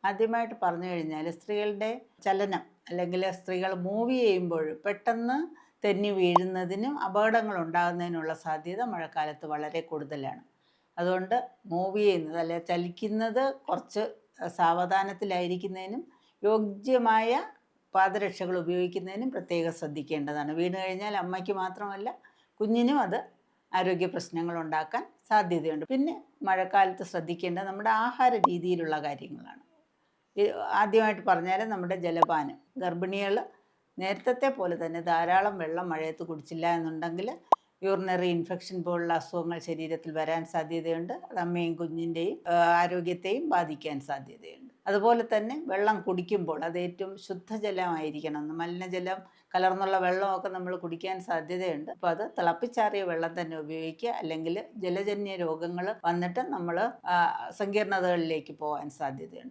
ആദ്യമായിട്ട് പറഞ്ഞു കഴിഞ്ഞാൽ സ്ത്രീകളുടെ ചലനം അല്ലെങ്കിൽ സ്ത്രീകൾ മൂവ് ചെയ്യുമ്പോൾ പെട്ടെന്ന് തെന്നി വീഴുന്നതിനും അപകടങ്ങൾ ഉണ്ടാകുന്നതിനുള്ള സാധ്യത മഴക്കാലത്ത് വളരെ കൂടുതലാണ്. അതുകൊണ്ട് മൂവ് ചെയ്യുന്നത് അല്ലെ ചലിക്കുന്നത് കുറച്ച് സാവധാനത്തിലായിരിക്കുന്നതിനും യോഗ്യമായ പാദരക്ഷകൾ ഉപയോഗിക്കുന്നതിനും പ്രത്യേകം ശ്രദ്ധിക്കേണ്ടതാണ്. വീണ് കഴിഞ്ഞാൽ അമ്മയ്ക്ക് മാത്രമല്ല കുഞ്ഞിനും അത് ആരോഗ്യ പ്രശ്നങ്ങൾ ഉണ്ടാക്കാൻ സാധ്യതയുണ്ട്. പിന്നെ മഴക്കാലത്ത് ശ്രദ്ധിക്കേണ്ടത് നമ്മുടെ ആഹാര രീതിയിലുള്ള കാര്യങ്ങളാണ്. ആദ്യമായിട്ട് പറഞ്ഞാൽ നമ്മുടെ ജലപാനം. ഗർഭിണികൾ നേരത്തെ പോലെ തന്നെ ധാരാളം വെള്ളം മഴയത്ത് കുടിച്ചില്ല എന്നുണ്ടെങ്കിൽ യൂറിനറി ഇൻഫെക്ഷൻ പോലുള്ള അസുഖങ്ങൾ ശരീരത്തിൽ വരാൻ സാധ്യതയുണ്ട്. അത് അമ്മയും കുഞ്ഞിൻ്റെയും ആരോഗ്യത്തെയും ബാധിക്കാൻ സാധ്യതയുണ്ട്. അതുപോലെ തന്നെ വെള്ളം കുടിക്കുമ്പോൾ അത് ഏറ്റവും ശുദ്ധജലമായിരിക്കണം. മലിനജലം കലർന്നുള്ള വെള്ളമൊക്കെ നമ്മൾ കുടിക്കാൻ സാധ്യതയുണ്ട്. അപ്പോൾ അത് തിളപ്പിച്ചാറിയ വെള്ളം തന്നെ ഉപയോഗിക്കുക. അല്ലെങ്കിൽ ജലജന്യ രോഗങ്ങൾ വന്നിട്ട് നമ്മൾ സങ്കീർണതകളിലേക്ക് പോകാൻ സാധ്യതയുണ്ട്.